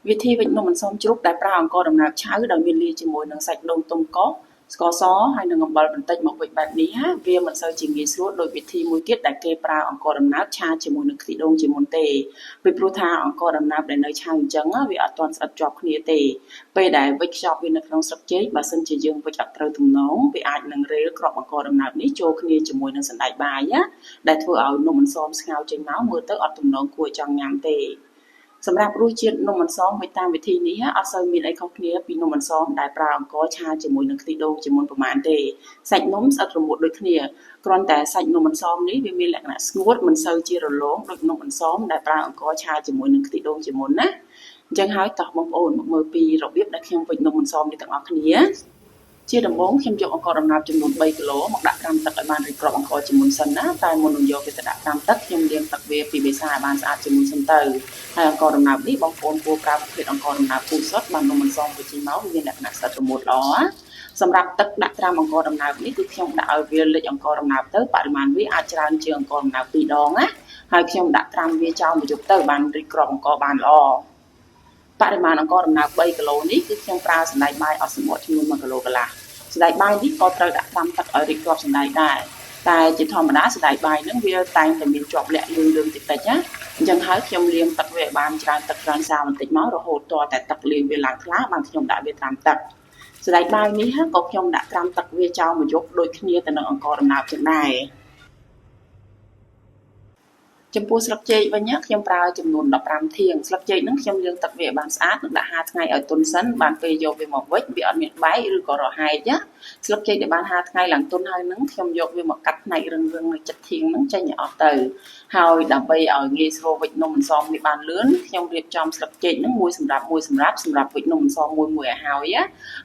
វិធីវេចនំអន្សមជ្រូកដែលប្រើអង្ករដំណើបឆៅដោយមានលាយជាមួយនឹងសាច់ដូងទុំកោសស្ករសហើយនិងអំបិលបន្តិចមកវេចបែបនេះហាវាមិនសូវជាងាយស្រួលដោយវិធីមួយទៀតដែលគេប្រើអង្ករដំណើបឆាជាមួយនឹងខ្ទិះដូងជាមុនទេពីព្រោះថាអង្ករដំណើបដែលនៅឆៅអញ្ចឹងវាអត់ទាន់ស្អិតជាប់គ្នាទេពេលដែលវេចខ្ចប់វានៅក្នុងស្លឹកចេកបើសិនជាយើងវេចអត់ត្រូវទំនងវាអាចនឹងរេលគ្រាប់អង្ករដំណើបនេះចូលគ្នាជាមួយនឹងសណ្តែកបាយណាដែលធ្វើឲ្យនំអន្សមស្ងោរចេញមកមើលទៅអត់ទំនងគួរចង់ញ៉ាំទេសម្រាប់រសជាតិនំអន្សមវេចតាមវិធីនេះអត់សូវមានអីខុសគ្នាពីនំអន្សមដែលប្រើអង្ករឆាជាមួយនឹងខ្ទិះដូងជាមុនប្រហែលទេសាច់នំស្អិតរមួតដូចគ្នាគ្រាន់តែសាច់នំអន្សមនេះវាមានលក្ខណៈស្ងួតមិនសូវជារលោងដូចនំអន្សមដែលប្រើអង្ករឆាជាមួយនឹងខ្ទិះដូងជាមុនណាអញ្ចឹងហើយតោះបងប្អូនមកមើលពីរបៀបដែលខ្ញុំវេចនំអន្សមនេះទាំងអស់គ្នាជាដំបូងខ្ញុំយកអង្ករដំណើបចំនួន3គីឡូមកដាក់ត្រាំទឹកឲ្យបានរីកគ្រាប់អង្ករជាមុនសិនណាតែមុននឹងយកវាទៅដាក់ត្រាំទឹកខ្ញុំលាងទឹកវាពីបេសាឲ្យបានស្អាតជាមុនសិនទៅហើយអង្ករដំណើបនេះបងប្អូនគួរប្រើប្រភេទអង្ករដំណើបពូជសុទ្ធបាននំអន្សមវាចេញមកវាមានលក្ខណៈស្អិតរមួតល្អសម្រាប់ទឹកដាក់ត្រាំអង្ករដំណើបនេះគឺខ្ញុំដាក់ឲ្យវាលិចអង្ករដំណើបទៅបរិមាណវាអាចច្រើនជាងអង្ករដំណើប2ដងណាហើយខ្ញុំដាក់ត្រាំវាចោលមួយយប់ទៅបានរីកគ្រាប់អង្ករបានល្អបរិមាណអង្ករដំណើប3គីឡូនេះគឺខ្ញុំប្រើសណ្តែកបាយអស់សំបកចំនួន1គីឡូកន្លះសណ្តែកបាយនេះក៏ត្រូវដាក់ត្រាំទឹកឲ្យរីកគ្រាប់សណ្តែកដែរតែជាធម្មតាសណ្តែកបាយហ្នឹងវាតែងតែមានជាប់លាក់លឿងៗតិចតិចណាអញ្ចឹងហើយខ្ញុំលាងទឹកវាឲ្យបានច្រើនទឹកច្រើនសាបន្តិចមករហូតទាល់តែទឹកលាងវាឡើងថ្លាបានខ្ញុំដាក់វាត្រាំទឹកសណ្តែកបាយនេះក៏ខ្ញុំដាក់ត្រាំទឹកវាចោលមួយយប់ដូចគ្នាទៅនឹងអង្ករដំណើបចឹងដែរចំពោះស្លឹកចេកវិញខ្ញុំប្រើចំនួន15ធាងស្លឹកចេកហ្នឹងខ្ញុំលាងទឹកវាឲ្យបានស្អាតនិងដាក់ហាលថ្ងៃឲ្យទន់សិនបានពេលយកវាមកវេចវាអត់មានបែកឬក៏រហែកណាស្លឹកចេកដែលបានហាលថ្ងៃឡើងទន់ហើយហ្នឹងខ្ញុំយកវាមកកាត់ផ្នែករឹងៗនៅចិត្តធាងហ្នឹងចេញឲ្យអស់ទៅហើយដើម្បីឲ្យងាយស្រួលវេចនំអន្សមនេះបានលឿនខ្ញុំរៀបចំស្លឹកចេកហ្នឹងមួយសម្រាប់វេចនំអន្សមមួយឲ្យហើយ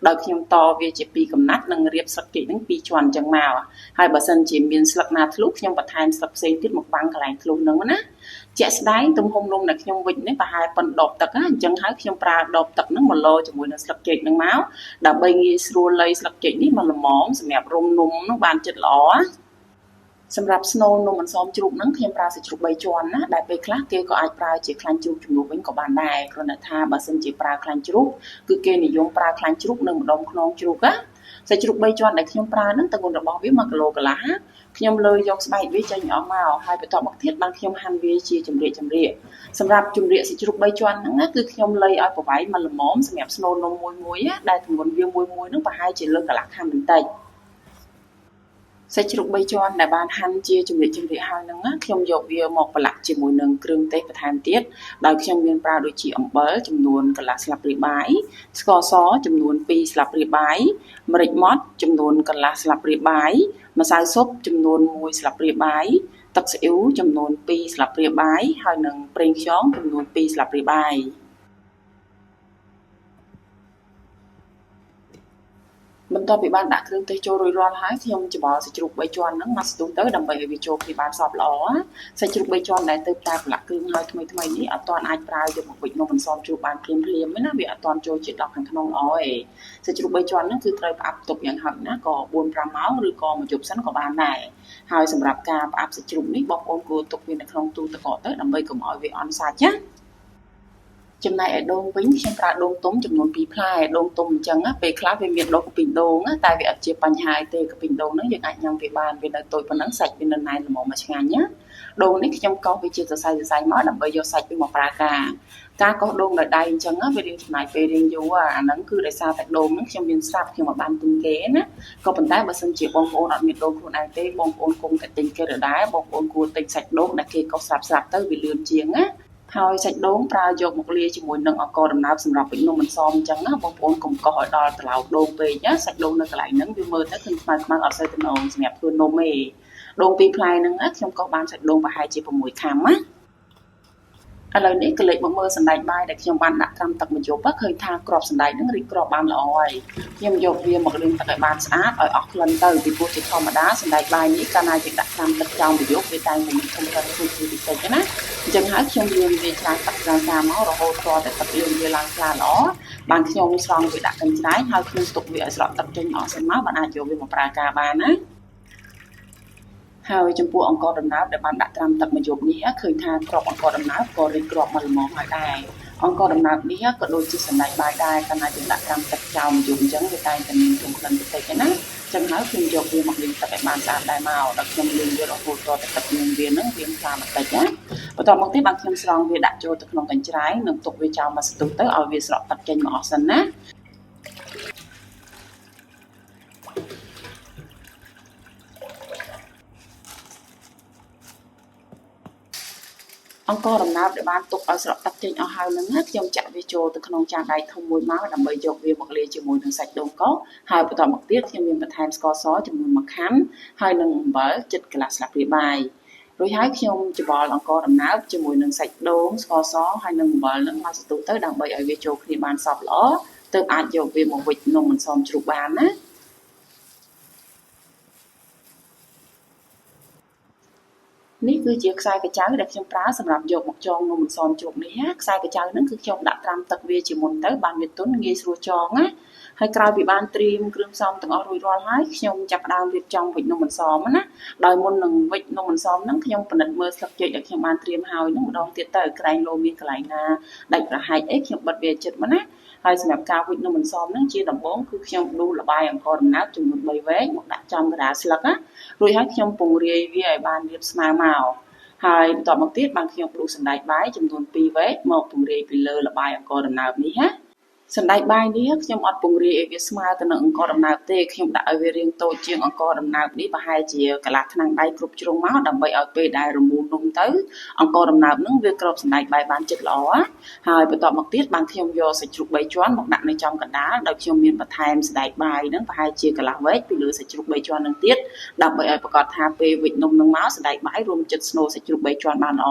ដោយខ្ញុំតវាជា2កំណាត់និងរៀបស្លឹកចេកហ្នឹង2ជាន់អញ្ចឹងមកហើយបើសិនជាមានស្លឹកណាធ្លុះខ្ញុំបន្ថែមស្លឹកផ្សេងទៀតមកបាំងកន្លែងធ្លុះហ្នឹងណាជាក់ស្ដែងទំហំនំដែលខ្ញុំវេចនេះប្រហែលប៉ុនដបទឹកណាអញ្ចឹងហើយខ្ញុំប្រើដបទឹកហ្នឹងមកឡជាមួយនឹងស្លឹកចេកហ្នឹងមកដើម្បីងាយស្រួលលៃស្លឹកចេកនេះមកល្មមសម្រាប់រុំនំហ្នឹងបានជិតល្អសម្រាប់ស្នូលនំអន្សមជ្រូកហ្នឹងខ្ញុំប្រើសាច់ជ្រូក3ជាន់ណាដែលពេលខ្លះគេក៏អាចប្រើជាខ្លាញ់ជ្រូកជំនួសវិញក៏បានដែរគ្រាន់តែថាបើសិនជាប្រើខ្លាញ់ជ្រូកគឺគេនិយមប្រើខ្លាញ់ជ្រូកនិងម្ដុំខ្នងជ្រូកណាសាច់ជ្រូក3ជាន់ដែលខ្ញុំប្រើហ្នឹងទម្ងន់របស់វា1គីឡូកន្លះខ្ញុំលើយកស្បែកវាចេញអស់មកហើយបន្ទាប់មកទៀតបានខ្ញុំហាន់វាជាចម្រៀកសម្រាប់ចម្រៀកសាច់ជ្រូក3ជាន់ហ្នឹងគឺខ្ញុំលៃឲ្យប្រវែងមកល្មមសម្រាប់ស្នូលនំមួយដែលទម្ងន់វាមួយហ្នឹងប្រហែលជាលើកន្លះខាំបន្តិចសាច់ជ្រូក3ជាន់ដែលបានហាន់ជាចម្រៀកហើយហ្នឹងខ្ញុំយកវាមកប្រឡាក់ជាមួយនឹងគ្រឿងទេសបន្ថែមទៀតដោយខ្ញុំមានប្រើដូចជាអំបិលចំនួនកន្លះស្លាបព្រាបាយស្ករសចំនួន2ស្លាបព្រាបាយម្រេចម៉ដ្ឋចំនួនកន្លះស្លាបព្រាបាយម្សៅស៊ុបចំនួន1ស្លាបព្រាបាយទឹកស៊ីអ៊ីវចំនួន2ស្លាបព្រាបាយហើយនិងប្រេងខ្យងចំនួន2ស្លាបព្រាបាយបន្ទាប់ពីបានដាក់គ្រឿងទេសចូលរួចរាល់ហើយខ្ញុំច្បល់សាច់ជ្រូក3ជាន់ហ្នឹងមកស្ទុះទៅដើម្បីឲ្យវាចូលគ្នាបានសព្វល្អសាច់ជ្រូក3ជាន់ដែលទៅតែប្រឡាក់គ្រឿងហើយថ្មីនេះអត់ទាន់អាចប្រើយកមកវេចនំអន្សមជ្រូកបានភ្លាមទេណាវាអត់ទាន់ចូលជាតិដល់ខាងក្នុងល្អទេសាច់ជ្រូក3ជាន់ហ្នឹងគឺត្រូវផ្អាប់ទុកយ៉ាងហោចណាស់ក៏4-5ម៉ោងឬក៏មួយយប់សិនក៏បានដែរហើយសម្រាប់ការផ្អាប់សាច់ជ្រូកនេះបងប្អូនគួរទុកវានៅក្នុងទូទឹកកកទៅដើម្បីកុំឲ្យវាអន់សាច់ណាចំណែកឯដូងវិញខ្ញុំប្រើដូងទុំចំនួន2ផ្លែដូងទុំអញ្ចឹងពេលខ្លះវាមានដុះកាពីងដូងតែវាអត់ជាបញ្ហាទេកាពីងដូងហ្នឹងយើងអាចញ៉ាំវាបានវានៅតូចប៉ុណ្ណឹងសាច់វានៅណែនល្មមមកឆ្ងាញ់ណាដូងនេះខ្ញុំកោសវាជាសរសៃមកដើម្បីយកសាច់វាមកប្រើការកោសដូងដោយដៃអញ្ចឹងវារៀងចំណាយពេលរៀងយូរអាហ្នឹងគឺដោយសារតែដូងហ្នឹងខ្ញុំមានស្រាប់ខ្ញុំអត់បានទិញគេណាក៏ប៉ុន្តែបើសិនជាបងប្អូនអត់មានដូងខ្លួនឯងទេបងប្អូនគង់តែទិញគេដដែលបងប្អូនគួរទិញសាច់ដូងដែលគេកោសស្រាប់ទៅវាលឿនជាងណាហើយសាច់ដូងប្រើយកមកលាយជាមួយនឹងអង្ករដំណើបសម្រាប់វេចនំអន្សមអញ្ចឹងណាបងប្អូនកុំកោសឲ្យដល់ត្រឡោកដូងពេកណាសាច់ដូងនៅកន្លែងហ្នឹងវាមើលទៅឃើញខ្មៅអត់សូវទំនងសម្រាប់ធ្វើនំទេដូង2ផ្លែហ្នឹងខ្ញុំកោសបានសាច់ដូងប្រហែលជា6ខាំណាឥឡូវនេះក៏លេចមកមើលសណ្តែកបាយដែលខ្ញុំបានដាក់ត្រាំទឹកមួយយប់ឃើញថាគ្រាប់សណ្តែកហ្នឹងរីកគ្រាប់បានល្អហើយខ្ញុំយកវាមកលាងទឹកឲ្យបានស្អាតឲ្យអស់ក្លិនទៅពីព្រោះជាធម្មតាសណ្តែកបាយនេះកាលណាយើងដាក់ត្រាំទឹកចោលមួយយប់វាតែងតែមានធំក្លិនឈ្ងុយតិចតិចណាអញ្ចឹងហើយខ្ញុំលាងវាឆ្លាញ់ទឹកច្រើនតាមមករហូតទាល់តែទឹកលាងវាឡើងថ្លាល្អបានខ្ញុំស្រង់វាដាក់កញ្ច្រែងហើយខ្ញុំទុកវាឲ្យស្រក់ទឹកចេញអស់សិនមកបានអាចយកវាមកប្រើការបានណាហើយចំពោះអង្ករដំណើបដែលបានដាក់ត្រាំទឹកមួយយប់នេះឃើញថាគ្រាប់អង្ករដំណើបក៏រីកគ្រាប់មកល្មមហើយដែរ អង្គដំណើបនេះក៏ដូចជាសណ្តែកបាយដែរកាលណាយើងដាក់ត្រាំទឹកចោលយូរអញ្ចឹងវាតែងតែមានទុំក្លិនបន្តិចណាចឹងហើយខ្ញុំយកវាមកលាងទឹកឲ្យបានស្អាតដែរមកដល់ខ្ញុំលាងវារហូតដល់ទឹកលាងវានឹងវាស្អាតបន្តិចណាបន្ទាប់មកទៀតបានខ្ញុំស្រង់វាដាក់ចូលទៅក្នុងកញ្ច្រែងនិងទុកវាចោលមួយសន្ទុះទៅឲ្យវាស្រក់ទឹកចេញមកអស់សិនណាអង្គដំណើបដែលបានទុកឲ្យស្រក់ទឹកចេញអស់ហើយនឹងខ្ញុំចាក់វាចូលទៅក្នុងចានដែកធំមួយមកដើម្បីយកវាមកលាយជាមួយនឹងសាច់ដូងកោសហើយបន្តមកទៀតខ្ញុំមានបន្ថែមស្ករសចំនួន1ខាន់ហើយនឹងអំបិលជិតកន្លះស្លាបព្រាបាយរួចហើយខ្ញុំច្បល់អង្គដំណើបជាមួយនឹងសាច់ដូងស្ករសហើយនឹងអំបិលនឹងមកសន្ទុះទៅដើម្បីឲ្យវាចូលគ្នាបានសព្វល្អទើបអាចយកវាមកវិចនំអន្សមជ្រូកបានណានេះគឺជាខ្សែកាចៅដែលខ្ញុំប្រើសម្រាប់យកមកចងនំអន្សមជ្រូកនេះខ្សែកាចៅហ្នឹងគឺខ្ញុំដាក់ត្រាំទឹកវាជាមុនទៅបានវាទន់ងាយស្រួលចងណាហើយក្រោយពីបានត្រៀមគ្រឿងផ្សំទាំងអស់រួចរាល់ហើយខ្ញុំចាប់ផ្ដើមរៀបចំវិចនំអន្សមណាដោយមុននឹងវិចនំអន្សមហ្នឹងខ្ញុំពិនិត្យមើលស្លឹកចេកដែលខ្ញុំបានត្រៀមហើយហ្នឹងម្ដងទៀតទៅក្រែងលោមានកន្លែងណាដាច់ប្រហែកអីខ្ញុំបិទវាជិតមកណាហើយសម្រាប់ការវិចនំអន្សមហ្នឹងជាដំបូងគឺខ្ញុំដួសល្បាយអង្ករដំណើបចំនួន3វែងមកដាក់ចំកណ្ដាលស្លឹកណារួចហើយខ្ញុំពង្រាយវាឲ្យបានរាបស្មើមកហើយបន្តមកទៀតបានខ្ញុំដួសសណ្តែកបាយចំនួន2វែកមកពង្រាយពីលើល្បាយអង្ករដំណើបនេះណាសណ្តែកបាយនេះខ្ញុំអត់ពង្រាយឲ្យវាស្មើទៅនឹងអង្ករដំណើបទេខ្ញុំដាក់ឲ្យវារាងតូចជាងអង្ករដំណើបនេះប្រហែលជាកន្លះថ្នាំងដៃគ្រប់ជ្រុងមកដើម្បីឲ្យពេលដែលរមូលនំទៅអង្ករដំណើបនឹងវាគ្របសណ្តែកបាយបានជិតល្អហើយបន្តមកទៀតបានខ្ញុំយកសាច់ជ្រូក3ជាន់មកដាក់នៅចំកណ្ដាលដោយខ្ញុំមានបន្ថែមសណ្តែកបាយនឹងប្រហែលជាកន្លះវែកពីលើសាច់ជ្រូក3ជាន់នឹងទៀតដើម្បីឲ្យប្រកាសថាពេលវិចនំនឹងមកសណ្តែកបាយរួមចិត្តស្នូលសាច់ជ្រូក3ជាន់បានល្អ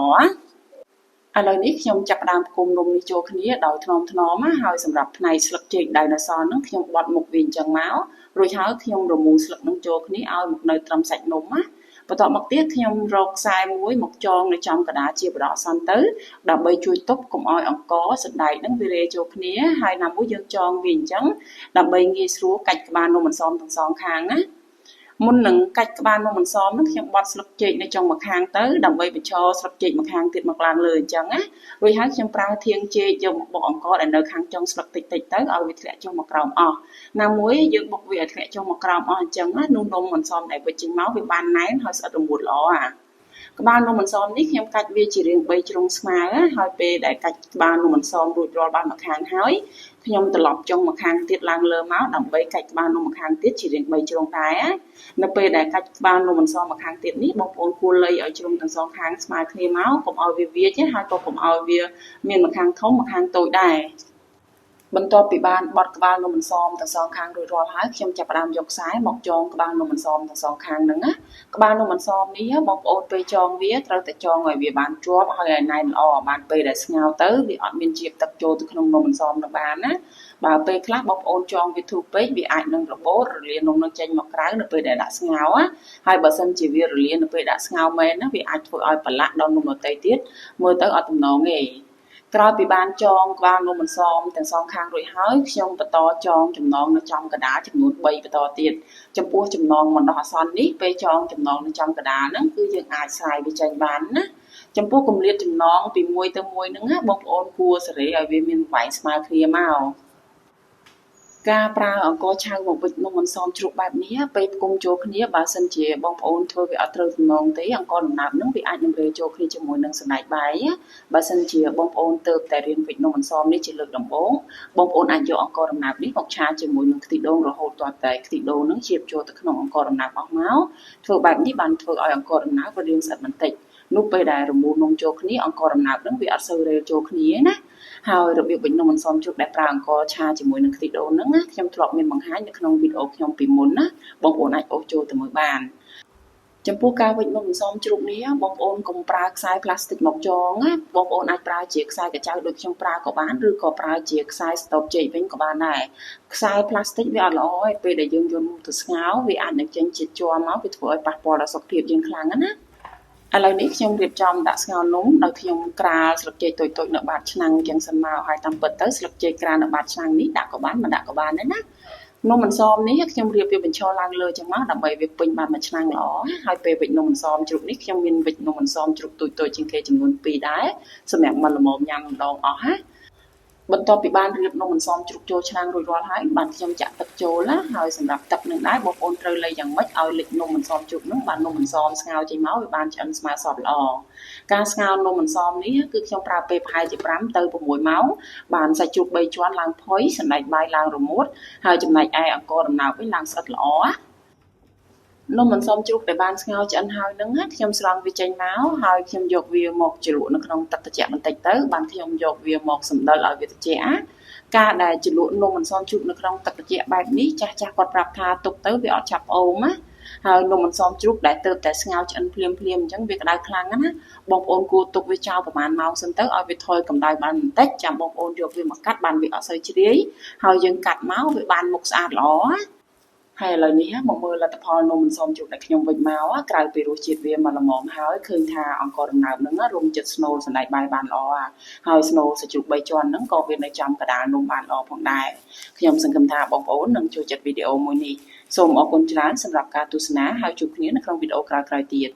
ឥឡូវនេះខ្ញុំចាប់ផ្ដើមផ្គុំនំនេះចូលគ្នាដោយថ្នមហើយសម្រាប់ផ្នែកស្លឹកចេកដែលនៅសល់ហ្នឹងខ្ញុំបត់មុខវាអញ្ចឹងមករួចហើយខ្ញុំរមូលស្លឹកហ្នឹងចូលគ្នាឲ្យមកនៅត្រឹមសាច់នំណាបន្ទាប់មកទៀតខ្ញុំរកខ្សែមួយមកចងនៅចំកណ្ដាលជាបដកសន្នទៅដើម្បីជួយទប់កុំឲ្យអង្ករសណ្តែកហ្នឹងវារេចូលគ្នាហើយណាមួយយើងចងវាអញ្ចឹងដើម្បីងាយស្រួលកាច់ក្បាលនំអន្សមទាំងសងខាងណាមុននឹងកាច់ក្បាលនំអន្សមនឹងខ្ញុំបត់ស្លឹកចេកនៅចុងម្ខាងទៅដើម្បីបញ្ឈរស្លឹកចេកម្ខាងទៀតមកឡើងលើអញ្ចឹងណារួចហើយខ្ញុំប្រើធាងចេកយកមកបុកអង្ករដែលនៅខាងចុងស្លឹកតិចៗទៅឲ្យវាធ្លាក់ចុះមកក្រោមអស់ណាមួយយើងបុកវាឲ្យធ្លាក់ចុះមកក្រោមអស់អញ្ចឹងណានំអន្សមដែលវិចចេញមកវាបានណែនហើយស្អិតរមួតល្អក្បាលនំអន្សមនេះខ្ញុំកាច់វាជារាង3ជ្រុងស្មើហើយពេលដែលកាច់ក្បាលនំអន្សមរួចរាល់បានម្ខាងហើយខ្ញុំត្រឡប់ចុងម្ខាងទៀតឡើងលើមកដើម្បីកាច់ក្បាលនំម្ខាងទៀតជារាង3ជ្រុងដែរនៅពេលដែលកាច់ក្បាលនំអន្សមម្ខាងទៀតនេះបងប្អូនគួរលៃឲ្យជ្រុងទាំងសងខាងស្មើគ្នាមកកុំឲ្យវាវាចហើយក៏កុំឲ្យវាមានម្ខាងធំម្ខាងតូចដែរបន្ទាប់ពីបានបត់ក្បាលនំអន្សមទាំងសងខាងរួចរាល់ហើយខ្ញុំចាប់ផ្ដើមយកខ្សែមកចងក្បាលនំអន្សមទាំងសងខាងហ្នឹងណាក្បាលនំអន្សមនេះបងប្អូនពេលចងវាត្រូវតែចងឲ្យវាបានជាប់ហើយឲ្យណែនល្អបានពេលដែលស្ងោរទៅវាអត់មានជាតិទឹកចូលទៅក្នុងនំអន្សមនឹងបានណាបើពេលខ្លះបងប្អូនចងវាធូរពេកវាអាចនឹងរបូតរលាននំនឹងចេញមកក្រៅនៅពេលដែលដាក់ស្ងោរហើយបើសិនជាវារលាននៅពេលដាក់ស្ងោរមែនណាវាអាចធ្វើឲ្យប្រឡាក់ដល់នំដទៃទៀតមើលទៅអត់ទំនងទេក្រោយពីបានចងក្បាលនំអន្សមទាំងសងខាងរួចហើយខ្ញុំបន្តចងចំណងនៅចំកណ្ដាលចំនួន3បន្តទៀតចំពោះចំណងបណ្ដោះអាសន្ននេះពេលចងចំណងនៅចំកណ្ដាលហ្នឹងគឺយើងអាចស្រាយវាចេញបានណាចំពោះគម្លាតចំណងពីមួយទៅមួយហ្នឹងបងប្អូនគួរសេរីឲ្យវាមានវែងស្មើគ្នាមកការប្រើអង្ករឆៅមកវិចនំអន្សមជ្រូកបែបនេះពេលផ្គុំចូលគ្នាបើសិនជាបងប្អូនធ្វើវាអត់ត្រូវទំនងទេអង្ករដំណើបនឹងវាអាចនឹងរេចូលគ្នាជាមួយនឹងសណ្តែកបាយបើសិនជាបងប្អូនទៅតែរៀនវិចនំអន្សមនេះជាលើកដំបូងបងប្អូនអាចយកអង្ករដំណើបនេះមកឆាជាមួយនឹងខ្ទិះដូងរហូតទាល់តែខ្ទិះដូងនឹងជ្រាបចូលទៅក្នុងអង្ករដំណើបអស់មកធ្វើបែបនេះបានធ្វើឲ្យអង្ករដំណើបវារាងស្អិតបន្តិចនោះពេលដែលរមូលនំចូលគ្នាអង្ករដំណើបនឹងវាអត់សូវរេចូលគ្នាណាហើយរបៀបវិចនំអន្សមជ្រូកដែលប្រើអង្ករឆាជាមួយនឹងខ្ទិះដូងហ្នឹងខ្ញុំធ្លាប់មានបង្ហាញនៅក្នុងវីដេអូខ្ញុំពីមុនណាបងប្អូនអាចអូសចូលទៅមើលបានចំពោះការវិចនំអន្សមជ្រូកនេះបងប្អូនកុំប្រើខ្សែផ្លាស្ទិកមកចងណាបងប្អូនអាចប្រើជាខ្សែកាចៅដូចខ្ញុំប្រើក៏បានឬក៏ប្រើជាខ្សែស្តុបចេកវិញក៏បានដែរខ្សែផ្លាស្ទិកវាអត់ល្អទេពេលដែលយើងយកមកទៅស្ងោរវាអាចនឹងចេញជាតិជាំមកវាធ្វើឲ្យប៉ះពាល់ដល់សុខភាពយើងខ្លាំងណាឥឡូវនេះខ្ញុំរៀបចំដាក់ស្ងោរនំដោយខ្ញុំក្រាលស្លឹកចេកតូចៗនៅបាតឆ្នាំងចឹងសិនមកហើយតាមពិតទៅស្លឹកចេកក្រាលនៅបាតឆ្នាំងនេះដាក់ក៏បានមិនដាក់ក៏បានដែរណានំអន្សមនេះខ្ញុំរៀបវាបញ្ឈរឡើងលើចឹងមកដើម្បីវាពេញបាតមួយឆ្នាំងល្អហើយពេលវិចនំអន្សមជ្រូកនេះខ្ញុំមានវិចនំអន្សមជ្រូកតូចៗជាងគេចំនួន2ដែរសម្រាប់មកល្មមញ៉ាំម្ដងអស់ណា បន្ទាប់ពីបានរៀបនំអន្សមជ្រូកចូលឆ្នាំងរួចរាល់ហើយបានខ្ញុំចាក់ទឹកចូលណាហើយសម្រាប់ទឹកនឹងដែរបងប្អូនត្រូវលៃយ៉ាងម៉េចឲ្យលិចនំអន្សមជ្រូកនឹងបាននំអន្សមស្ងោរចេញមកវាបានឆ្អិនស្មើសព្វល្អការស្ងោរនំអន្សមនេះគឺខ្ញុំប្រើពេលប្រហែលជា5ទៅ6ម៉ោងបានសាច់ជ្រូក3ជាន់ឡើងផុយសណ្តែកបាយឡើងរមួតហើយចំណែកឯអង្ករដំណើបវិញឡើងស្អិតល្អនំអន្សមជ្រូកដែលបានស្ងោរឆ្អិនហើយនឹងខ្ញុំស្រង់វាចេញមកហើយខ្ញុំយកវាមកជ្រលក់នៅក្នុងទឹកត្រជាក់បន្តិចទៅបានខ្ញុំយកវាមកសម្ដិលឲ្យវាត្រជាក់ការដែលជ្រលក់នំអន្សមជ្រូកនៅក្នុងទឹកត្រជាក់បែបនេះចាស់ៗគាត់ប្រាប់ថាទុកទៅវាអត់ឆាប់អូមណាហើយនំអន្សមជ្រូកដែលទើបតែស្ងោរឆ្អិនភ្លាមៗអញ្ចឹងវាក្តៅខ្លាំងណាបងប្អូនគួរទុកវាចោលប្រហែលម៉ោងសិនទៅឲ្យវាថយកម្ដៅបានបន្តិចចាំបងប្អូនយកវាមកកាត់បានវាអត់សូវជ្រាយហើយយើងកាត់មកវាបានមុខស្អាតល្អហើយឥឡូវនេះមកមើលលទ្ធផលនំអន្សមជ្រូកដែលខ្ញុំវិចមកក្រៅពីរសជាតិវាមកល្មមហើយឃើញថាអង្ករដំណើបហ្នឹងរំចិត្តស្នូលសណ្តែកបាយបានល្អហើយស្នូលសាច់ជ្រូក3ជាន់ហ្នឹងក៏វានៅចំកណ្ដាលនំបានល្អផងដែរខ្ញុំសង្ឃឹមថាបងប្អូននឹងចូលចិត្តវីដេអូមួយនេះសូមអរគុណច្រើនសម្រាប់ការទស្សនាហើយជួបគ្នានៅក្នុងវីដេអូក្រោយៗទៀត